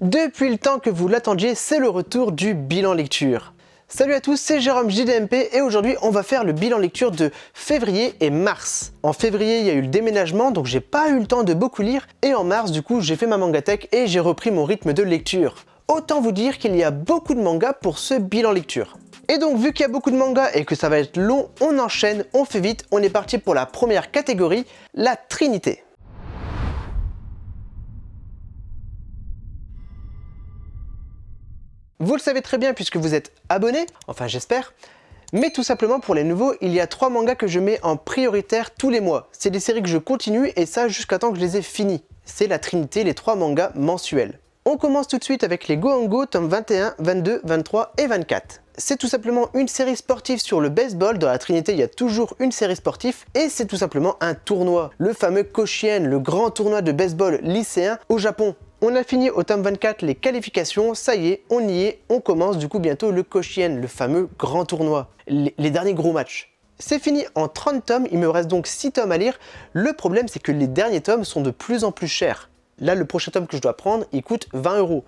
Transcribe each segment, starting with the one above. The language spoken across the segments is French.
Depuis le temps que vous l'attendiez, c'est le retour du bilan lecture. Salut à tous, c'est Jérôme JDMP et aujourd'hui on va faire le bilan lecture de février et mars. En février il y a eu le déménagement donc j'ai pas eu le temps de beaucoup lire et en mars du coup j'ai fait ma mangatech et j'ai repris mon rythme de lecture. Autant vous dire qu'il y a beaucoup de mangas pour ce bilan lecture. Et donc vu qu'il y a beaucoup de mangas et que ça va être long, on enchaîne, on fait vite, on est parti pour la première catégorie, la Trinité. Vous le savez très bien puisque vous êtes abonné, enfin j'espère, mais tout simplement pour les nouveaux, il y a 3 mangas que je mets en prioritaire tous les mois. C'est des séries que je continue et ça jusqu'à temps que je les ai finis. C'est la Trinité, les 3 mangas mensuels. On commence tout de suite avec les Go & Go, tomes 21, 22, 23 et 24. C'est tout simplement une série sportive sur le baseball. Dans la Trinité, il y a toujours une série sportive et c'est tout simplement un tournoi. Le fameux Koshien, le grand tournoi de baseball lycéen au Japon. On a fini au tome 24 les qualifications, ça y est, on y est, on commence du coup bientôt le Koshien, le fameux grand tournoi, les derniers gros matchs. C'est fini en 30 tomes, il me reste donc 6 tomes à lire. Le problème c'est que les derniers tomes sont de plus en plus chers. Là le prochain tome que je dois prendre, il coûte 20 €.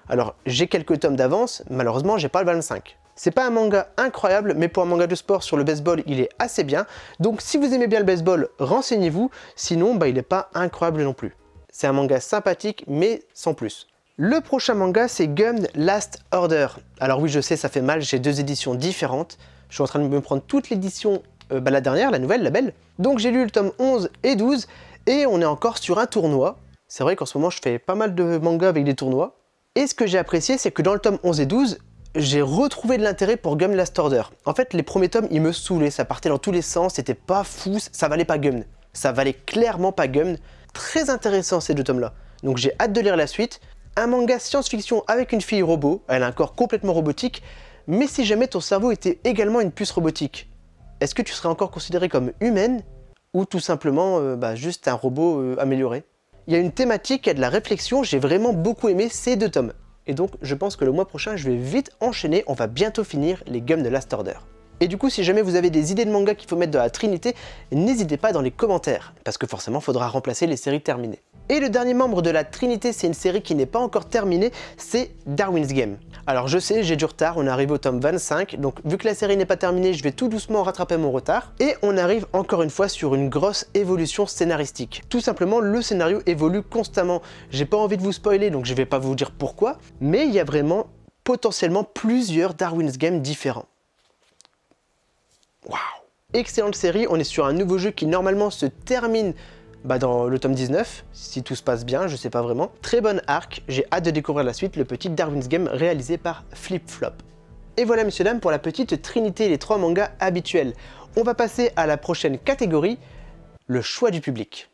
Alors j'ai quelques tomes d'avance, malheureusement j'ai pas le 25. C'est pas un manga incroyable, mais pour un manga de sport sur le baseball, il est assez bien. Donc si vous aimez bien le baseball, renseignez-vous, sinon il est pas incroyable non plus. C'est un manga sympathique, mais sans plus. Le prochain manga, c'est Gummed Last Order. Alors oui, je sais, ça fait mal, j'ai 2 éditions différentes. Je suis en train de me prendre toute l'édition, la dernière, la nouvelle, la belle. Donc j'ai lu le tome 11 et 12, et on est encore sur un tournoi. C'est vrai qu'en ce moment, je fais pas mal de mangas avec des tournois. Et ce que j'ai apprécié, c'est que dans le tome 11 et 12, j'ai retrouvé de l'intérêt pour Gummed Last Order. En fait, les premiers tomes, ils me saoulaient, ça partait dans tous les sens, c'était pas fou, ça valait pas Gummed. Ça valait clairement pas Gummed. Très intéressant ces 2 tomes là, donc j'ai hâte de lire la suite. Un manga science-fiction avec une fille robot, elle a un corps complètement robotique, mais si jamais ton cerveau était également une puce robotique, est-ce que tu serais encore considéré comme humaine ou tout simplement juste un robot amélioré? Il y a une thématique, il y a de la réflexion, j'ai vraiment beaucoup aimé ces 2 tomes. Et donc je pense que le mois prochain je vais vite enchaîner, on va bientôt finir les Gummed Last Order. Et du coup, si jamais vous avez des idées de manga qu'il faut mettre dans la Trinité, n'hésitez pas dans les commentaires, parce que forcément, il faudra remplacer les séries terminées. Et le dernier membre de la Trinité, c'est une série qui n'est pas encore terminée, c'est Darwin's Game. Alors je sais, j'ai du retard, on arrive au tome 25, donc vu que la série n'est pas terminée, je vais tout doucement rattraper mon retard. Et on arrive encore une fois sur une grosse évolution scénaristique. Tout simplement, le scénario évolue constamment. J'ai pas envie de vous spoiler, donc je vais pas vous dire pourquoi, mais il y a vraiment potentiellement plusieurs Darwin's Game différents. Waouh! Excellente série, on est sur un nouveau jeu qui normalement se termine dans le tome 19, si tout se passe bien, je sais pas vraiment. Très bonne arc, j'ai hâte de découvrir la suite, le petit Darwin's Game réalisé par Flip Flop. Et voilà messieurs dames pour la petite Trinité, les 3 mangas habituels. On va passer à la prochaine catégorie, le choix du public.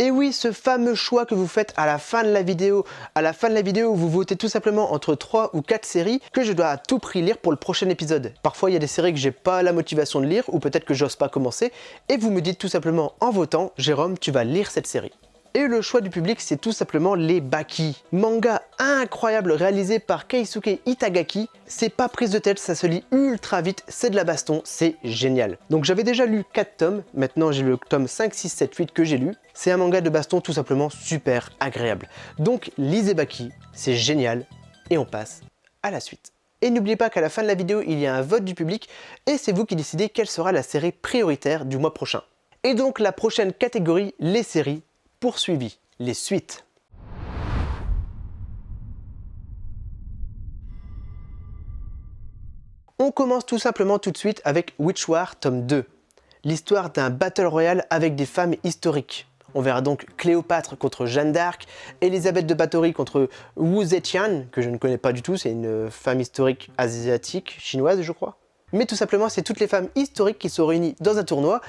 Et oui, ce fameux choix que vous faites à la fin de la vidéo, où vous votez tout simplement entre 3 ou 4 séries que je dois à tout prix lire pour le prochain épisode. Parfois, il y a des séries que j'ai pas la motivation de lire ou peut-être que j'ose pas commencer et vous me dites tout simplement en votant, Jérôme, tu vas lire cette série. Et le choix du public, c'est tout simplement les Baki. Manga incroyable réalisé par Keisuke Itagaki. C'est pas prise de tête, ça se lit ultra vite, c'est de la baston, c'est génial. Donc j'avais déjà lu 4 tomes, maintenant j'ai le tome 5, 6, 7, 8 que j'ai lu. C'est un manga de baston tout simplement super agréable. Donc lisez Baki, c'est génial. Et on passe à la suite. Et n'oubliez pas qu'à la fin de la vidéo, il y a un vote du public et c'est vous qui décidez quelle sera la série prioritaire du mois prochain. Et donc la prochaine catégorie, les séries poursuivies, les suites. On commence tout simplement tout de suite avec Witch War tome 2. L'histoire d'un battle royale avec des femmes historiques. On verra donc Cléopâtre contre Jeanne d'Arc, Elisabeth de Bathory contre Wu Zetian, que je ne connais pas du tout, c'est une femme historique asiatique, chinoise je crois. Mais tout simplement c'est toutes les femmes historiques qui sont réunies dans un tournoi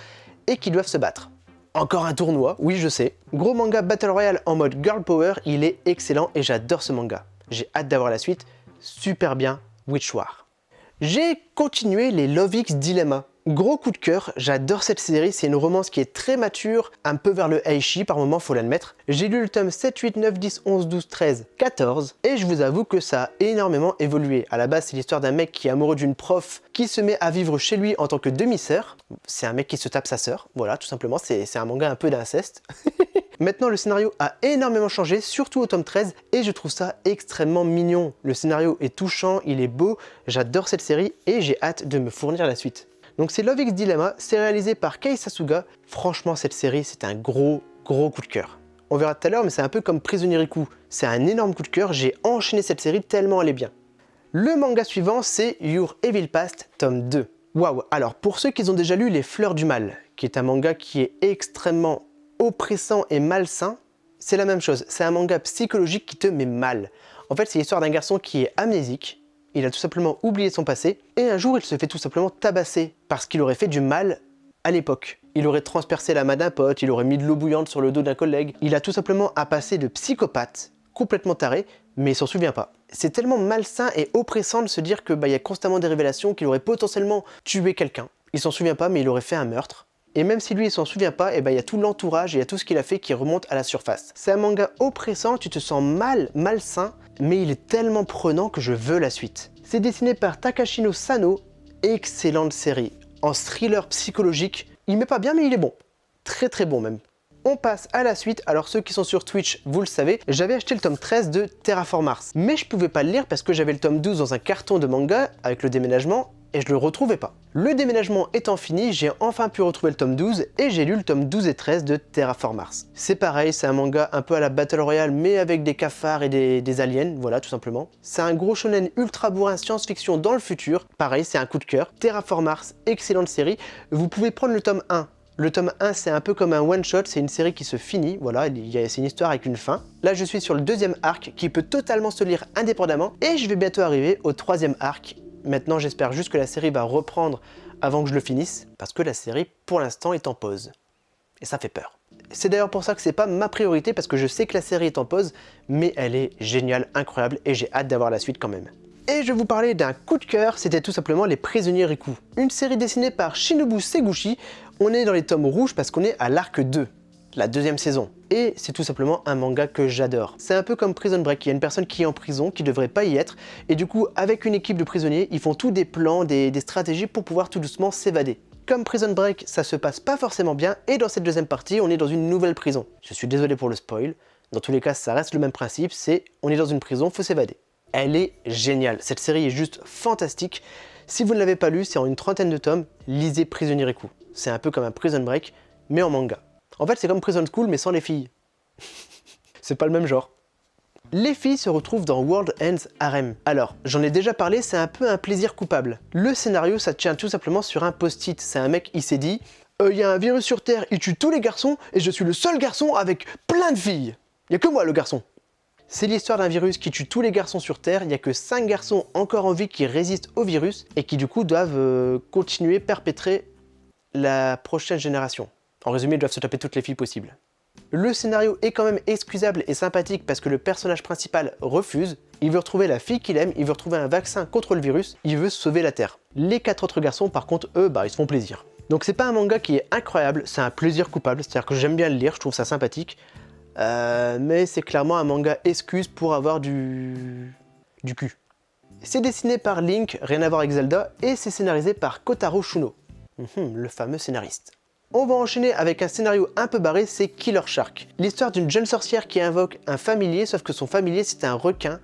et qui doivent se battre. Encore un tournoi, oui je sais. Gros manga Battle Royale en mode Girl Power, il est excellent et j'adore ce manga. J'ai hâte d'avoir la suite, super bien, Witch War. J'ai continué les Love X Dilemma. Gros coup de cœur, j'adore cette série, c'est une romance qui est très mature, un peu vers le Aichi par moment, faut l'admettre. J'ai lu le tome 7, 8, 9, 10, 11, 12, 13, 14 et je vous avoue que ça a énormément évolué. À la base, c'est l'histoire d'un mec qui est amoureux d'une prof qui se met à vivre chez lui en tant que demi-sœur. C'est un mec qui se tape sa sœur, voilà, tout simplement, c'est un manga un peu d'inceste. Maintenant, le scénario a énormément changé, surtout au tome 13, et je trouve ça extrêmement mignon. Le scénario est touchant, il est beau, j'adore cette série et j'ai hâte de me fournir la suite. Donc c'est Love X Dilemma, c'est réalisé par Kei Sasuga. Franchement, cette série, c'est un gros coup de cœur. On verra tout à l'heure, mais c'est un peu comme Prisonnier Riku. C'est un énorme coup de cœur, j'ai enchaîné cette série tellement elle est bien. Le manga suivant, c'est Your Evil Past, tome 2. Waouh. Alors, pour ceux qui ont déjà lu Les Fleurs du Mal, qui est un manga qui est extrêmement oppressant et malsain, c'est la même chose. C'est un manga psychologique qui te met mal. En fait, c'est l'histoire d'un garçon qui est amnésique. Il a tout simplement oublié son passé et un jour il se fait tout simplement tabasser parce qu'il aurait fait du mal à l'époque. Il aurait transpercé la main d'un pote, il aurait mis de l'eau bouillante sur le dos d'un collègue. Il a tout simplement un passé de psychopathe, complètement taré, mais il s'en souvient pas. C'est tellement malsain et oppressant de se dire que y a constamment des révélations qu'il aurait potentiellement tué quelqu'un. Il s'en souvient pas mais il aurait fait un meurtre. Et même si lui il s'en souvient pas, il y a tout l'entourage et il y a tout ce qu'il a fait qui remonte à la surface. C'est un manga oppressant, tu te sens malsain, mais il est tellement prenant que je veux la suite. C'est dessiné par Takashino Sano, excellente série. En thriller psychologique, il met pas bien mais il est bon. Très bon même. On passe à la suite, alors ceux qui sont sur Twitch, vous le savez, j'avais acheté le tome 13 de Terraform Mars. Mais je pouvais pas le lire parce que j'avais le tome 12 dans un carton de manga avec le déménagement, et je le retrouvais pas. Le déménagement étant fini, j'ai enfin pu retrouver le tome 12 et j'ai lu le tome 12 et 13 de Terraform Mars. C'est pareil, c'est un manga un peu à la Battle Royale mais avec des cafards et des aliens, voilà tout simplement. C'est un gros shonen ultra bourrin science-fiction dans le futur, pareil c'est un coup de cœur. Terraform Mars, excellente série, vous pouvez prendre le tome 1. Le tome 1 c'est un peu comme un one-shot, c'est une série qui se finit, voilà, c'est une histoire avec une fin. Là je suis sur le deuxième arc qui peut totalement se lire indépendamment et je vais bientôt arriver au troisième arc. Maintenant, j'espère juste que la série va reprendre avant que je le finisse, parce que la série, pour l'instant, est en pause. Et ça fait peur. C'est d'ailleurs pour ça que c'est pas ma priorité, parce que je sais que la série est en pause, mais elle est géniale, incroyable, et j'ai hâte d'avoir la suite quand même. Et je vais vous parler d'un coup de cœur, c'était tout simplement Les Prisonniers Riku. Une série dessinée par Shinobu Seguchi. On est dans les tomes rouges parce qu'on est à l'arc 2. La deuxième saison. Et c'est tout simplement un manga que j'adore. C'est un peu comme Prison Break, il y a une personne qui est en prison, qui devrait pas y être, et du coup, avec une équipe de prisonniers, ils font tous des plans, des stratégies pour pouvoir tout doucement s'évader. Comme Prison Break, ça se passe pas forcément bien, et dans cette deuxième partie, on est dans une nouvelle prison. Je suis désolé pour le spoil, dans tous les cas, ça reste le même principe, c'est on est dans une prison, faut s'évader. Elle est géniale, cette série est juste fantastique. Si vous ne l'avez pas lu, c'est en une trentaine de tomes, lisez Prisonnier Riku. C'est un peu comme un Prison Break, mais en manga. En fait, c'est comme Prison School, mais sans les filles. C'est pas le même genre. Les filles se retrouvent dans World Ends Harem. Alors, j'en ai déjà parlé, c'est un peu un plaisir coupable. Le scénario, ça tient tout simplement sur un post-it. C'est un mec, il s'est dit, il y a un virus sur Terre, il tue tous les garçons, et je suis le seul garçon avec plein de filles. Il y a que moi, le garçon. C'est l'histoire d'un virus qui tue tous les garçons sur Terre, il n'y a que 5 garçons encore en vie qui résistent au virus, et qui du coup doivent continuer, perpétrer la prochaine génération. En résumé, ils doivent se taper toutes les filles possibles. Le scénario est quand même excusable et sympathique parce que le personnage principal refuse. Il veut retrouver la fille qu'il aime, il veut retrouver un vaccin contre le virus, il veut sauver la Terre. Les 4 autres garçons, par contre, eux, ils se font plaisir. Donc c'est pas un manga qui est incroyable, c'est un plaisir coupable, c'est-à-dire que j'aime bien le lire, je trouve ça sympathique. Mais c'est clairement un manga excuse pour avoir du cul. C'est dessiné par Link, rien à voir avec Zelda, et c'est scénarisé par Kotaro Shuno, le fameux scénariste. On va enchaîner avec un scénario un peu barré, c'est Killer Shark. L'histoire d'une jeune sorcière qui invoque un familier, sauf que son familier c'est un requin,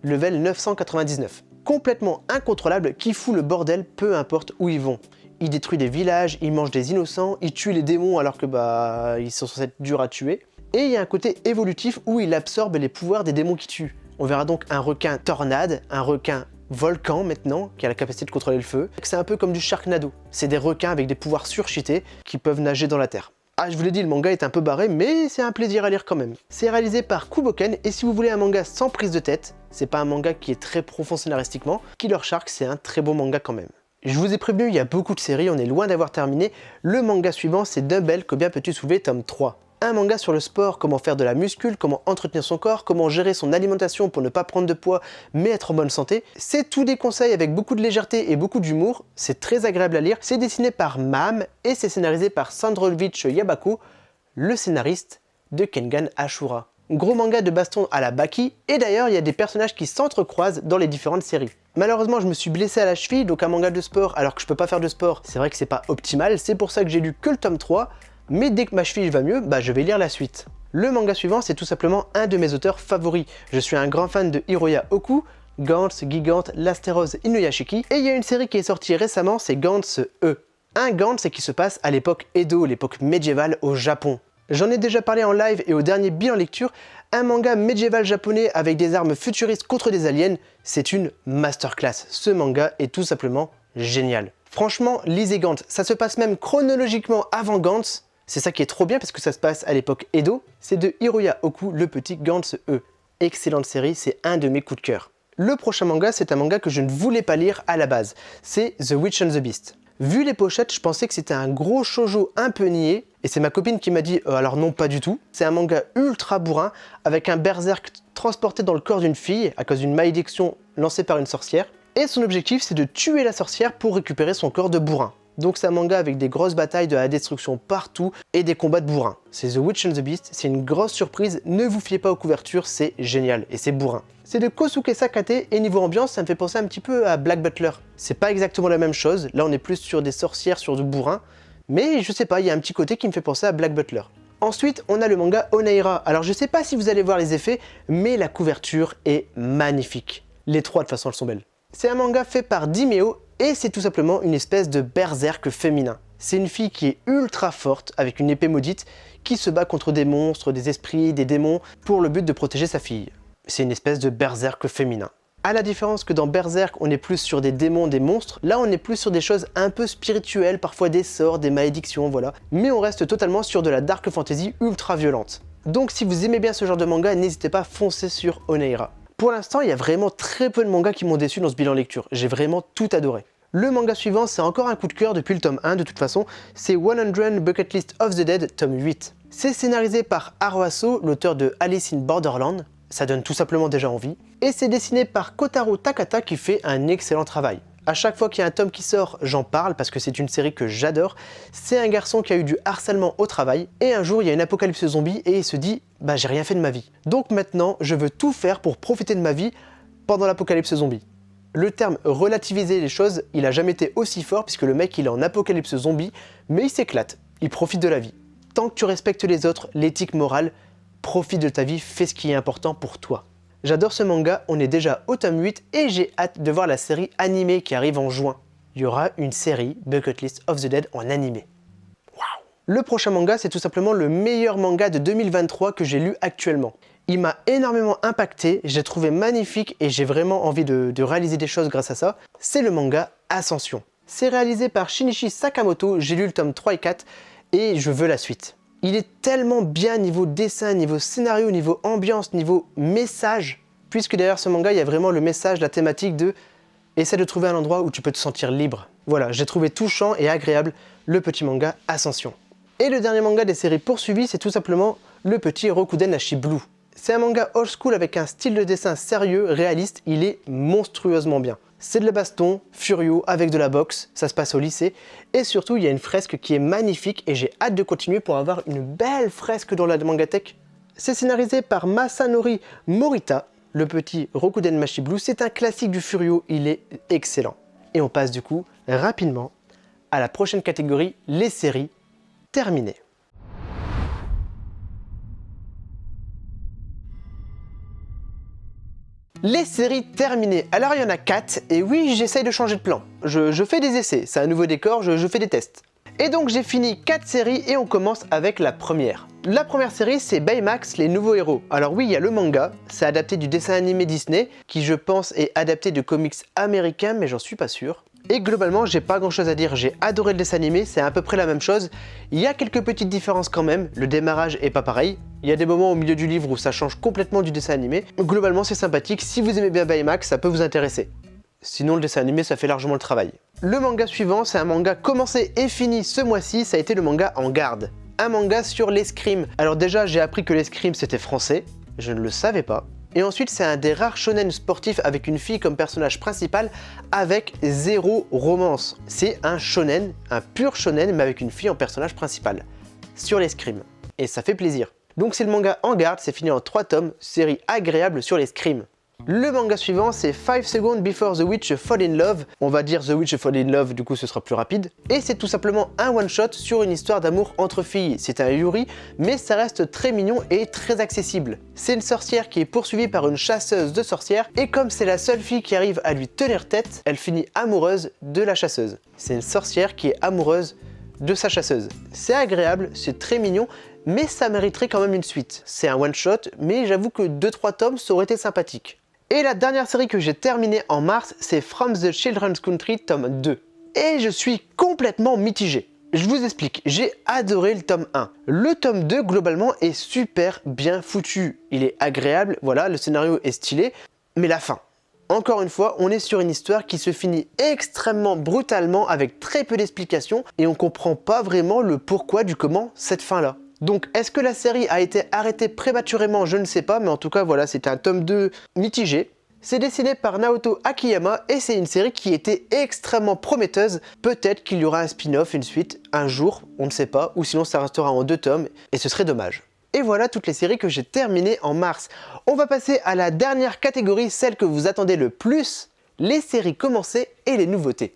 level 999. Complètement incontrôlable, qui fout le bordel peu importe où ils vont. Il détruit des villages, il mange des innocents, il tue les démons alors que ils sont censés être durs à tuer. Et il y a un côté évolutif où il absorbe les pouvoirs des démons qui tuent. On verra donc un requin tornade, un requin volcan maintenant, qui a la capacité de contrôler le feu. C'est un peu comme du Sharknado. C'est des requins avec des pouvoirs surcheatés qui peuvent nager dans la terre. Ah, je vous l'ai dit, le manga est un peu barré, mais c'est un plaisir à lire quand même. C'est réalisé par Kuboken, et si vous voulez un manga sans prise de tête, c'est pas un manga qui est très profond scénaristiquement, Killer Shark, c'est un très beau manga quand même. Je vous ai prévenu, il y a beaucoup de séries, on est loin d'avoir terminé. Le manga suivant, c'est Dumbbell, que bien peux-tu soulever, tome 3. un manga sur le sport, comment faire de la muscule, comment entretenir son corps, comment gérer son alimentation pour ne pas prendre de poids mais être en bonne santé. C'est tous des conseils avec beaucoup de légèreté et beaucoup d'humour, c'est très agréable à lire, c'est dessiné par Mam et c'est scénarisé par Sandrovic Yabako, le scénariste de Kengan Ashura. Gros manga de baston à la Baki, et d'ailleurs il y a des personnages qui s'entrecroisent dans les différentes séries. Malheureusement je me suis blessé à la cheville, donc un manga de sport alors que je peux pas faire de sport, c'est vrai que c'est pas optimal, c'est pour ça que j'ai lu que le tome 3, mais dès que ma cheville va mieux, je vais lire la suite. Le manga suivant c'est tout simplement un de mes auteurs favoris. Je suis un grand fan de Hiroya Oku, Gantz, Gigante, l'Astérose Inuyashiki, et il y a une série qui est sortie récemment, c'est Gantz E. Un Gantz qui se passe à l'époque Edo, l'époque médiévale au Japon. J'en ai déjà parlé en live et au dernier bilan lecture, un manga médiéval japonais avec des armes futuristes contre des aliens, c'est une masterclass. Ce manga est tout simplement génial. Franchement, lisez Gantz, ça se passe même chronologiquement avant Gantz, c'est ça qui est trop bien parce que ça se passe à l'époque Edo, c'est de Hiroya Oku, le petit Gantz E. Excellente série, c'est un de mes coups de cœur. Le prochain manga, c'est un manga que je ne voulais pas lire à la base, c'est The Witch and the Beast. Vu les pochettes, je pensais que c'était un gros shoujo un peu niais, et c'est ma copine qui m'a dit alors non, pas du tout. C'est un manga ultra bourrin, avec un berserk transporté dans le corps d'une fille à cause d'une malédiction lancée par une sorcière, et son objectif c'est de tuer la sorcière pour récupérer son corps de bourrin. Donc c'est un manga avec des grosses batailles, de la destruction partout et des combats de bourrin. C'est The Witch and the Beast, c'est une grosse surprise, ne vous fiez pas aux couvertures, c'est génial et c'est bourrin. C'est de Kosuke Sakate et niveau ambiance, ça me fait penser un petit peu à Black Butler. C'est pas exactement la même chose, là on est plus sur des sorcières, sur du bourrin, mais je sais pas, il y a un petit côté qui me fait penser à Black Butler. Ensuite, on a le manga Oneira. Alors je sais pas si vous allez voir les effets, mais la couverture est magnifique. Les trois de toute façon elles sont belles. C'est un manga fait par Dimeo et c'est tout simplement une espèce de berserk féminin. C'est une fille qui est ultra forte avec une épée maudite qui se bat contre des monstres, des esprits, des démons pour le but de protéger sa fille. C'est une espèce de berserk féminin. À la différence que dans Berserk, on est plus sur des démons, des monstres, là on est plus sur des choses un peu spirituelles, parfois des sorts, des malédictions, voilà. Mais on reste totalement sur de la dark fantasy ultra violente. Donc si vous aimez bien ce genre de manga, n'hésitez pas à foncer sur Oneira. Pour l'instant, il y a vraiment très peu de mangas qui m'ont déçu dans ce bilan lecture. J'ai vraiment tout adoré. Le manga suivant, c'est encore un coup de cœur depuis le tome 1 de toute façon, c'est 100 Bucket List of the Dead, tome 8. C'est scénarisé par Haruaso, l'auteur de Alice in Borderland. Ça donne tout simplement déjà envie. Et c'est dessiné par Kotaro Takata qui fait un excellent travail. À chaque fois qu'il y a un tome qui sort, j'en parle parce que c'est une série que j'adore. C'est un garçon qui a eu du harcèlement au travail et un jour il y a une apocalypse zombie et il se dit « j'ai rien fait de ma vie. Donc maintenant je veux tout faire pour profiter de ma vie pendant l'apocalypse zombie ». Le terme « relativiser les choses », il a jamais été aussi fort puisque le mec il est en apocalypse zombie mais il s'éclate, il profite de la vie. Tant que tu respectes les autres, l'éthique morale, profite de ta vie, fais ce qui est important pour toi. J'adore ce manga, on est déjà au tome 8 et j'ai hâte de voir la série animée qui arrive en juin. Il y aura une série Bucket List of the Dead en animé. Waouh! Le prochain manga, c'est tout simplement le meilleur manga de 2023 que j'ai lu actuellement. Il m'a énormément impacté, j'ai trouvé magnifique et j'ai vraiment envie de réaliser des choses grâce à ça. C'est le manga Ascension. C'est réalisé par Shinichi Sakamoto, j'ai lu le tome 3 et 4 et je veux la suite. Il est tellement bien niveau dessin, niveau scénario, niveau ambiance, niveau message, puisque derrière ce manga, il y a vraiment le message, la thématique de « essaie de trouver un endroit où tu peux te sentir libre ». Voilà, j'ai trouvé touchant et agréable le petit manga Ascension. Et le dernier manga des séries poursuivies, c'est tout simplement le petit Rokuden Ashi Blue. C'est un manga old school avec un style de dessin sérieux, réaliste, il est monstrueusement bien. C'est de la baston, furio, avec de la boxe, ça se passe au lycée, et surtout il y a une fresque qui est magnifique et j'ai hâte de continuer pour avoir une belle fresque dans la mangatech. C'est scénarisé par Masanori Morita, le petit Rokuden Machi Blue, c'est un classique du furio, il est excellent. Et on passe du coup rapidement à la prochaine catégorie, les séries terminées. Les séries terminées. Alors il y en a 4 et oui j'essaye de changer de plan. Je fais des essais, c'est un nouveau décor, je fais des tests. Et donc j'ai fini 4 séries et on commence avec la première. La première série c'est Baymax, les nouveaux héros. Alors oui il y a le manga, c'est adapté du dessin animé Disney qui je pense est adapté de comics américains mais j'en suis pas sûr. Et globalement j'ai pas grand chose à dire, j'ai adoré le dessin animé, c'est à peu près la même chose. Il y a quelques petites différences quand même, le démarrage est pas pareil. Il y a des moments au milieu du livre où ça change complètement du dessin animé. Globalement c'est sympathique, si vous aimez bien Baymax ça peut vous intéresser. Sinon le dessin animé ça fait largement le travail. Le manga suivant c'est un manga commencé et fini ce mois-ci, ça a été le manga En Garde. un manga sur l'escrime. Alors déjà, j'ai appris que l'escrime c'était français, je ne le savais pas. Et ensuite, c'est un des rares shonen sportifs avec une fille comme personnage principal avec zéro romance. C'est un shonen, un pur shonen, mais avec une fille en personnage principal sur l'escrime. Et ça fait plaisir. Donc c'est le manga En Garde, c'est fini en 3 tomes, série agréable sur l'escrime. Le manga suivant, c'est 5 Seconds Before the Witch Fall in Love. On va dire The Witch Fall in Love, du coup ce sera plus rapide. Et c'est tout simplement un one-shot sur une histoire d'amour entre filles. C'est un yuri, mais ça reste très mignon et très accessible. C'est une sorcière qui est poursuivie par une chasseuse de sorcières, et comme c'est la seule fille qui arrive à lui tenir tête, elle finit amoureuse de la chasseuse. C'est une sorcière qui est amoureuse de sa chasseuse. C'est agréable, c'est très mignon, mais ça mériterait quand même une suite. C'est un one-shot, mais j'avoue que 2-3 tomes, ça aurait été sympathique. Et la dernière série que j'ai terminée en mars, c'est From the Children's Country, tome 2. Et je suis complètement mitigé. Je vous explique, j'ai adoré le tome 1. Le tome 2, globalement, est super bien foutu. Il est agréable, voilà, le scénario est stylé, mais la fin. Encore une fois, on est sur une histoire qui se finit extrêmement brutalement avec très peu d'explications et on comprend pas vraiment le pourquoi du comment cette fin-là. Donc, est-ce que la série a été arrêtée prématurément? Je ne sais pas, mais en tout cas, voilà, c'était un tome 2 mitigé. C'est dessiné par Naoto Akiyama et c'est une série qui était extrêmement prometteuse. Peut-être qu'il y aura un spin-off, une suite, un jour, on ne sait pas, ou sinon ça restera en 2 tomes, et ce serait dommage. Et voilà toutes les séries que j'ai terminées en mars. On va passer à la dernière catégorie, celle que vous attendez le plus, les séries commencées et les nouveautés.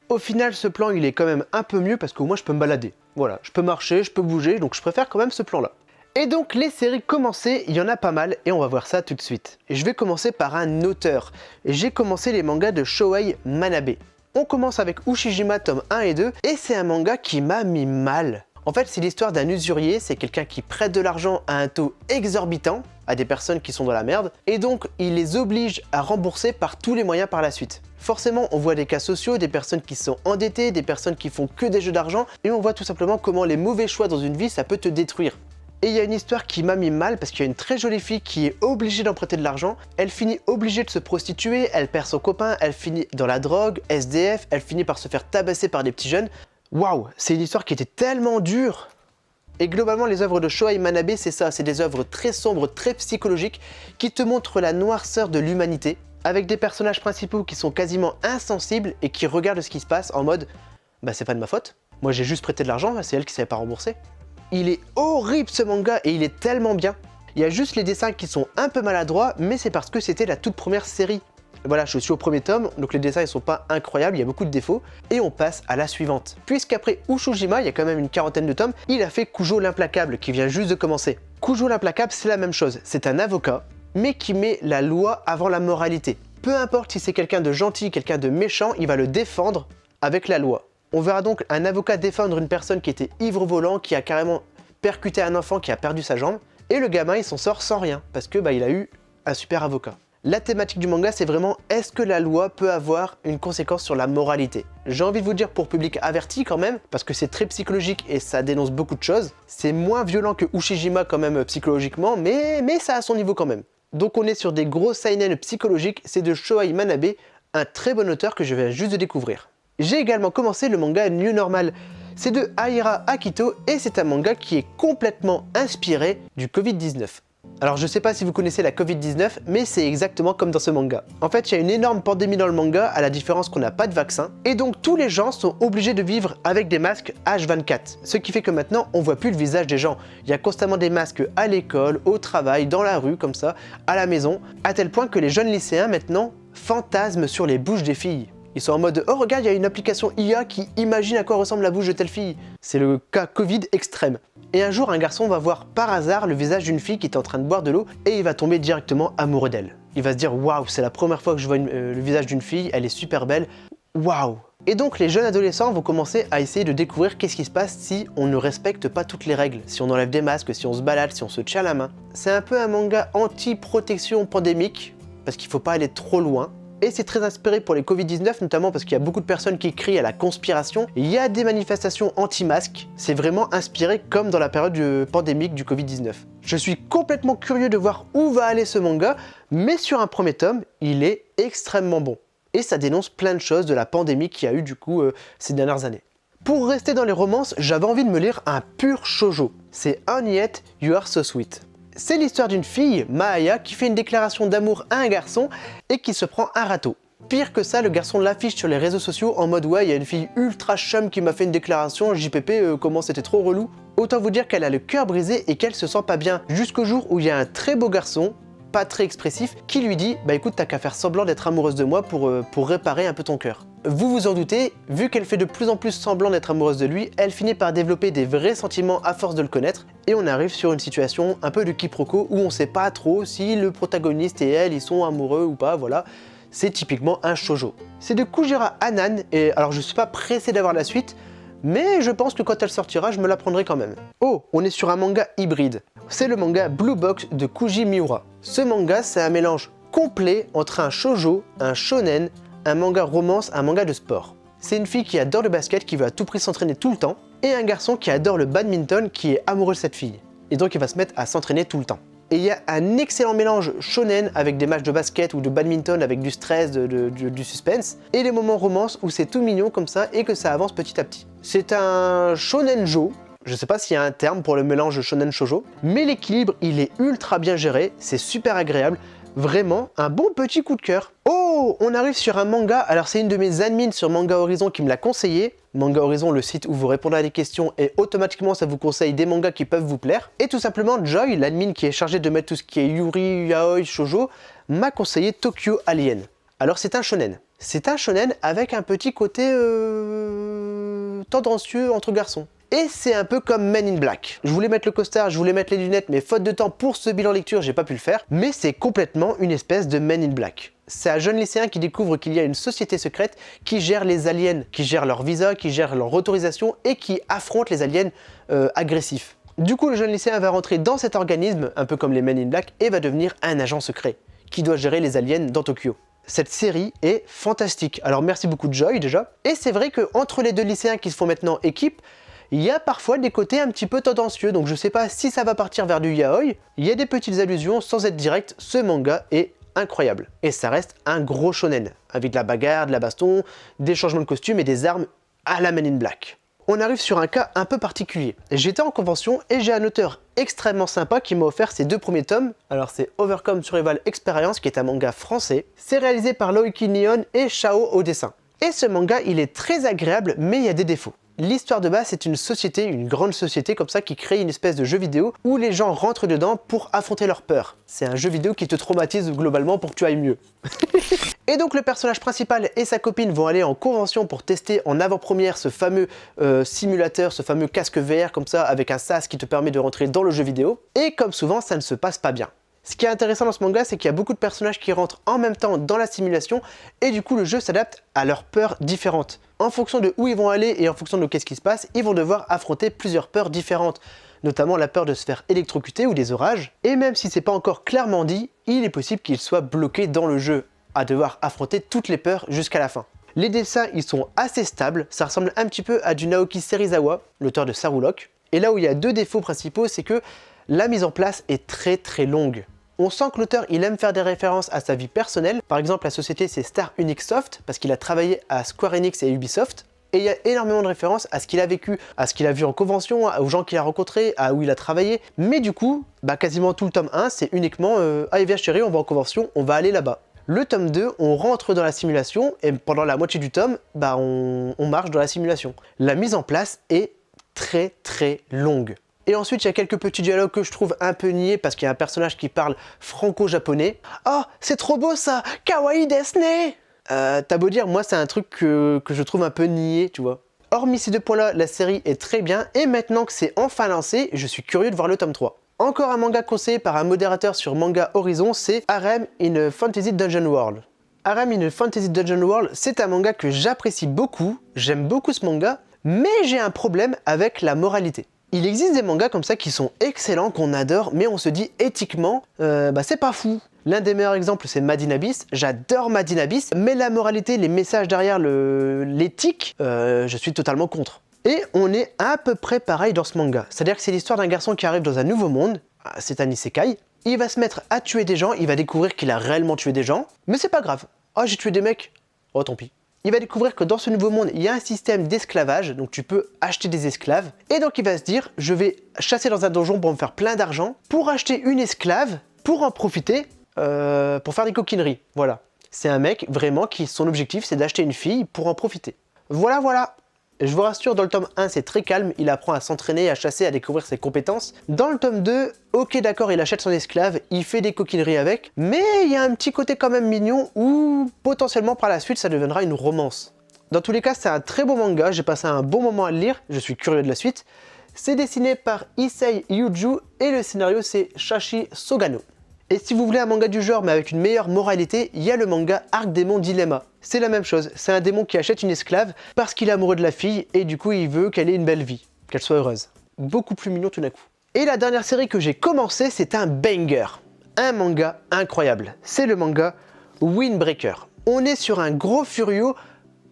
Au final, ce plan, il est quand même un peu mieux parce qu'au moins je peux me balader. Voilà, je peux marcher, je peux bouger, donc je préfère quand même ce plan-là. Et donc, les séries commencées, il y en a pas mal et on va voir ça tout de suite. Et je vais commencer par un auteur. J'ai commencé les mangas de Shohei Manabe. On commence avec Ushijima tome 1 et 2 et c'est un manga qui m'a mis mal. En fait, c'est l'histoire d'un usurier, c'est quelqu'un qui prête de l'argent à un taux exorbitant à des personnes qui sont dans la merde, et donc il les oblige à rembourser par tous les moyens par la suite. Forcément, on voit des cas sociaux, des personnes qui sont endettées, des personnes qui font que des jeux d'argent, et on voit tout simplement comment les mauvais choix dans une vie, ça peut te détruire. Et il y a une histoire qui m'a mis mal parce qu'il y a une très jolie fille qui est obligée d'emprunter de l'argent, elle finit obligée de se prostituer, elle perd son copain, elle finit dans la drogue, SDF, elle finit par se faire tabasser par des petits jeunes. Waouh, c'est une histoire qui était tellement dure. Et globalement, les œuvres de Shohei Manabe, c'est ça, c'est des œuvres très sombres, très psychologiques, qui te montrent la noirceur de l'humanité, avec des personnages principaux qui sont quasiment insensibles et qui regardent ce qui se passe en mode « bah c'est pas de ma faute, moi j'ai juste prêté de l'argent, c'est elle qui savait pas rembourser ». Il est horrible ce manga et il est tellement bien. Il y a juste les dessins qui sont un peu maladroits, mais c'est parce que c'était la toute première série. Voilà, je suis au premier tome, donc les dessins ils sont pas incroyables, il y a beaucoup de défauts, et on passe à la suivante. Puisqu'après Ushijima, il y a quand même une quarantaine de tomes, il a fait Kujo l'implacable, qui vient juste de commencer. Kujo l'implacable, c'est la même chose, c'est un avocat, mais qui met la loi avant la moralité. Peu importe si c'est quelqu'un de gentil, quelqu'un de méchant, il va le défendre avec la loi. On verra donc un avocat défendre une personne qui était ivre-volant, qui a carrément percuté un enfant qui a perdu sa jambe, et le gamin il s'en sort sans rien, parce que il a eu un super avocat. La thématique du manga, c'est vraiment est-ce que la loi peut avoir une conséquence sur la moralité? J'ai envie de vous dire pour public averti quand même, parce que c'est très psychologique et ça dénonce beaucoup de choses. C'est moins violent que Ushijima quand même psychologiquement, mais ça a son niveau quand même. Donc on est sur des gros seinen psychologiques, c'est de Shohei Manabe, un très bon auteur que je viens juste de découvrir. J'ai également commencé le manga New Normal. C'est de Aira Akito et c'est un manga qui est complètement inspiré du Covid-19. Alors je sais pas si vous connaissez la Covid-19, mais c'est exactement comme dans ce manga. En fait, il y a une énorme pandémie dans le manga, à la différence qu'on n'a pas de vaccin, et donc tous les gens sont obligés de vivre avec des masques H24. Ce qui fait que maintenant, on voit plus le visage des gens. Il y a constamment des masques à l'école, au travail, dans la rue, comme ça, à la maison, à tel point que les jeunes lycéens maintenant fantasment sur les bouches des filles. Ils sont en mode « Oh regarde, il y a une application IA qui imagine à quoi ressemble la bouche de telle fille ». C'est le cas Covid extrême. Et un jour, un garçon va voir par hasard le visage d'une fille qui est en train de boire de l'eau et il va tomber directement amoureux d'elle. Il va se dire « Waouh, c'est la première fois que je vois le visage d'une fille, elle est super belle. Waouh !» Et donc les jeunes adolescents vont commencer à essayer de découvrir qu'est-ce qui se passe si on ne respecte pas toutes les règles, si on enlève des masques, si on se balade, si on se tient la main. C'est un peu un manga anti-protection pandémique, parce qu'il ne faut pas aller trop loin. Et c'est très inspiré pour les Covid-19, notamment parce qu'il y a beaucoup de personnes qui crient à la conspiration. Il y a des manifestations anti-masques. C'est vraiment inspiré comme dans la période pandémique du Covid-19. Je suis complètement curieux de voir où va aller ce manga, mais sur un premier tome, il est extrêmement bon. et ça dénonce plein de choses de la pandémie qu'il y a eu du coup ces dernières années. Pour rester dans les romances, j'avais envie de me lire un pur shoujo. C'est Honey Yet You Are So Sweet. C'est l'histoire d'une fille, Mahaya, qui fait une déclaration d'amour à un garçon et qui se prend un râteau. Pire que ça, le garçon l'affiche sur les réseaux sociaux en mode ouais, il y a une fille ultra chum qui m'a fait une déclaration, JPP, comment c'était trop relou. Autant vous dire qu'elle a le cœur brisé et qu'elle se sent pas bien, jusqu'au jour où il y a un très beau garçon, pas très expressif, qui lui dit bah écoute, t'as qu'à faire semblant d'être amoureuse de moi pour réparer un peu ton cœur. Vous vous en doutez, vu qu'elle fait de plus en plus semblant d'être amoureuse de lui, elle finit par développer des vrais sentiments à force de le connaître, et on arrive sur une situation un peu de quiproquo où on sait pas trop si le protagoniste et elle ils sont amoureux ou pas, voilà. C'est typiquement un shoujo. C'est de Kujira Hanan, et alors je suis pas pressé d'avoir la suite, mais je pense que quand elle sortira, je me la prendrai quand même. Oh, on est sur un manga hybride. C'est le manga Blue Box de Kuji Miura. Ce manga, c'est un mélange complet entre un shoujo, un shonen, un manga romance, un manga de sport. C'est une fille qui adore le basket, qui veut à tout prix s'entraîner tout le temps, et un garçon qui adore le badminton, qui est amoureux de cette fille. Et donc il va se mettre à s'entraîner tout le temps. Et il y a un excellent mélange shonen avec des matchs de basket ou de badminton avec du stress, du suspense, et les moments romance où c'est tout mignon comme ça et que ça avance petit à petit. C'est un shonenjo, je sais pas s'il y a un terme pour le mélange shonen-shoujo, mais l'équilibre il est ultra bien géré, c'est super agréable, vraiment un bon petit coup de cœur. Oh, on arrive sur un manga, alors c'est une de mes admins sur Manga Horizon qui me l'a conseillé. Manga Horizon, le site où vous répondrez à des questions et automatiquement ça vous conseille des mangas qui peuvent vous plaire. Et tout simplement Joy, l'admin qui est chargé de mettre tout ce qui est Yuri, Yaoi, Shoujo, m'a conseillé Tokyo Alien. Alors c'est un shonen. C'est un shonen avec un petit côté tendancieux entre garçons. Et c'est un peu comme Men in Black. Je voulais mettre le costard, je voulais mettre les lunettes, mais faute de temps pour ce bilan lecture, j'ai pas pu le faire. Mais c'est complètement une espèce de Men in Black. C'est un jeune lycéen qui découvre qu'il y a une société secrète qui gère les aliens, qui gère leur visa, qui gère leur autorisation et qui affronte les aliens agressifs. Du coup, le jeune lycéen va rentrer dans cet organisme, un peu comme les Men in Black, et va devenir un agent secret qui doit gérer les aliens dans Tokyo. Cette série est fantastique. Alors merci beaucoup Joy déjà. Et c'est vrai qu'entre les deux lycéens qui se font maintenant équipe, il y a parfois des côtés un petit peu tendancieux, donc je sais pas si ça va partir vers du yaoi. Il y a des petites allusions sans être direct, ce manga est incroyable. Et ça reste un gros shonen, avec de la bagarre, de la baston, des changements de costumes et des armes à la Men in Black. On arrive sur un cas un peu particulier. J'étais en convention et j'ai un auteur extrêmement sympa qui m'a offert ses 2 premiers tomes. Alors c'est Overcome Survival Experience qui est un manga français. C'est réalisé par Loiki Neon et Shao au dessin. Et ce manga il est très agréable mais il y a des défauts. L'histoire de base, c'est une société, une grande société comme ça qui crée une espèce de jeu vidéo où les gens rentrent dedans pour affronter leur peur. C'est un jeu vidéo qui te traumatise globalement pour que tu ailles mieux. Et donc le personnage principal et sa copine vont aller en convention pour tester en avant-première ce fameux simulateur, ce fameux casque VR comme ça avec un sas qui te permet de rentrer dans le jeu vidéo. Et comme souvent, ça ne se passe pas bien. Ce qui est intéressant dans ce manga, c'est qu'il y a beaucoup de personnages qui rentrent en même temps dans la simulation et du coup le jeu s'adapte à leurs peurs différentes. En fonction de où ils vont aller et en fonction de qu'est-ce qui se passe, ils vont devoir affronter plusieurs peurs différentes, notamment la peur de se faire électrocuter ou des orages. Et même si c'est pas encore clairement dit, il est possible qu'ils soient bloqués dans le jeu, à devoir affronter toutes les peurs jusqu'à la fin. Les dessins, ils sont assez stables, ça ressemble un petit peu à du Naoki Serizawa, l'auteur de Sarulok. Et là où il y a 2 défauts principaux, c'est que la mise en place est très longue. On sent que l'auteur il aime faire des références à sa vie personnelle. Par exemple, la société c'est Star Unix Soft parce qu'il a travaillé à Square Enix et Ubisoft. Et il y a énormément de références à ce qu'il a vécu, à ce qu'il a vu en convention, aux gens qu'il a rencontrés, à où il a travaillé. Mais du coup, quasiment tout le tome 1, c'est uniquement allez viens chérie, on va en convention, on va aller là-bas. Le tome 2, on rentre dans la simulation et pendant la moitié du tome, on marche dans la simulation. La mise en place est très longue. Et ensuite, il y a quelques petits dialogues que je trouve un peu niais parce qu'il y a un personnage qui parle franco-japonais. Oh, c'est trop beau ça! Kawaii desu ne! T'as beau dire, moi c'est un truc que je trouve un peu niais, tu vois. Hormis ces 2 points-là, la série est très bien et maintenant que c'est enfin lancé, je suis curieux de voir le tome 3. Encore un manga conseillé par un modérateur sur Manga Horizon, c'est Harem in a Fantasy Dungeon World. Harem in a Fantasy Dungeon World, c'est un manga que j'apprécie beaucoup, j'aime beaucoup ce manga, mais j'ai un problème avec la moralité. Il existe des mangas comme ça qui sont excellents, qu'on adore, mais on se dit éthiquement, c'est pas fou. L'un des meilleurs exemples, c'est Made in Abyss. J'adore Made in Abyss, mais la moralité, les messages derrière l'éthique, je suis totalement contre. Et on est à peu près pareil dans ce manga. C'est-à-dire que c'est l'histoire d'un garçon qui arrive dans un nouveau monde, c'est un isekai, il va se mettre à tuer des gens, il va découvrir qu'il a réellement tué des gens, mais c'est pas grave. Oh, j'ai tué des mecs. Oh tant pis. Il va découvrir que dans ce nouveau monde, il y a un système d'esclavage, donc tu peux acheter des esclaves. Et donc il va se dire, je vais chasser dans un donjon pour me faire plein d'argent, pour acheter une esclave, pour en profiter, pour faire des coquineries. Voilà. C'est un mec vraiment qui, son objectif, c'est d'acheter une fille pour en profiter. Voilà, voilà. Je vous rassure, dans le tome 1, c'est très calme, il apprend à s'entraîner, à chasser, à découvrir ses compétences. Dans le tome 2, ok d'accord, il achète son esclave, il fait des coquineries avec, mais il y a un petit côté quand même mignon où potentiellement par la suite ça deviendra une romance. Dans tous les cas, c'est un très beau manga, j'ai passé un bon moment à le lire, je suis curieux de la suite. C'est dessiné par Issei Yuju et le scénario c'est Shashi Sogano. Et si vous voulez un manga du genre mais avec une meilleure moralité, il y a le manga Arc Démon Dilemma. C'est la même chose, c'est un démon qui achète une esclave parce qu'il est amoureux de la fille et du coup il veut qu'elle ait une belle vie, qu'elle soit heureuse. Beaucoup plus mignon tout d'un coup. Et la dernière série que j'ai commencé, c'est un banger. Un manga incroyable. C'est le manga Windbreaker. On est sur un gros furio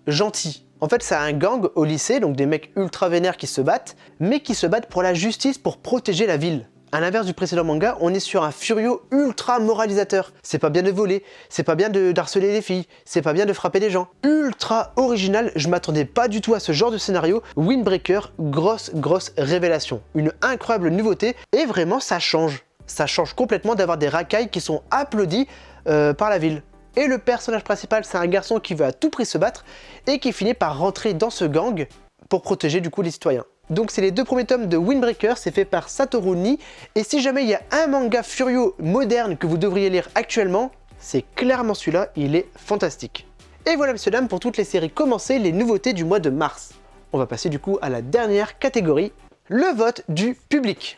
gentil. En fait, c'est un gang au lycée, donc des mecs ultra vénères qui se battent, mais qui se battent pour la justice, pour protéger la ville. À l'inverse du précédent manga, on est sur un furio ultra moralisateur. C'est pas bien de voler, c'est pas bien d'harceler les filles, c'est pas bien de frapper les gens. Ultra original, je m'attendais pas du tout à ce genre de scénario. Windbreaker, grosse révélation. Une incroyable nouveauté, et vraiment ça change. Ça change complètement d'avoir des racailles qui sont applaudis par la ville. Et le personnage principal, c'est un garçon qui veut à tout prix se battre, et qui finit par rentrer dans ce gang pour protéger du coup les citoyens. Donc c'est les deux premiers tomes de Windbreaker, c'est fait par Satoru Nii, et si jamais il y a un manga furio moderne que vous devriez lire actuellement, c'est clairement celui-là, il est fantastique. Et voilà messieurs dames pour toutes les séries commencées, les nouveautés du mois de mars. On va passer du coup à la dernière catégorie, le vote du public.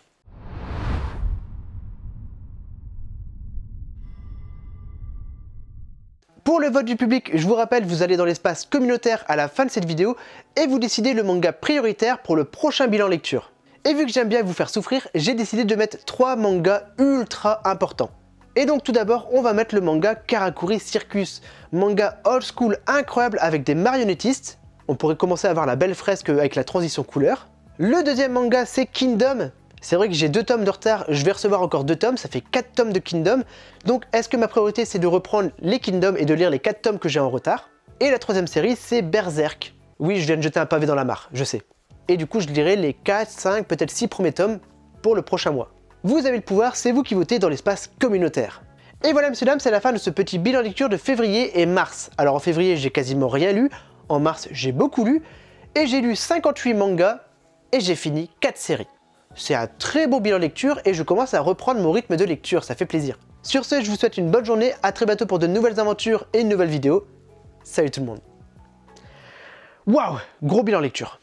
Pour le vote du public, je vous rappelle, vous allez dans l'espace communautaire à la fin de cette vidéo et vous décidez le manga prioritaire pour le prochain bilan lecture. Et vu que j'aime bien vous faire souffrir, j'ai décidé de mettre 3 mangas ultra importants. Et donc tout d'abord, on va mettre le manga Karakuri Circus, manga old school incroyable avec des marionnettistes. On pourrait commencer à voir la belle fresque avec la transition couleur. Le deuxième manga, c'est Kingdom. C'est vrai que j'ai 2 tomes de retard, je vais recevoir encore 2 tomes, ça fait 4 tomes de Kingdom. Donc est-ce que ma priorité c'est de reprendre les Kingdom et de lire les 4 tomes que j'ai en retard? Et la troisième série c'est Berserk. Oui, je viens de jeter un pavé dans la mare, je sais. Et du coup je lirai les 4, 5, peut-être 6 premiers tomes pour le prochain mois. Vous avez le pouvoir, c'est vous qui votez dans l'espace communautaire. Et voilà messieurs dames, c'est la fin de ce petit bilan lecture de février et mars. Alors en février j'ai quasiment rien lu, en mars j'ai beaucoup lu, et j'ai lu 58 mangas, et j'ai fini 4 séries. C'est un très beau bilan lecture et je commence à reprendre mon rythme de lecture, ça fait plaisir. Sur ce, je vous souhaite une bonne journée, à très bientôt pour de nouvelles aventures et une nouvelle vidéo. Salut tout le monde. Waouh, gros bilan lecture.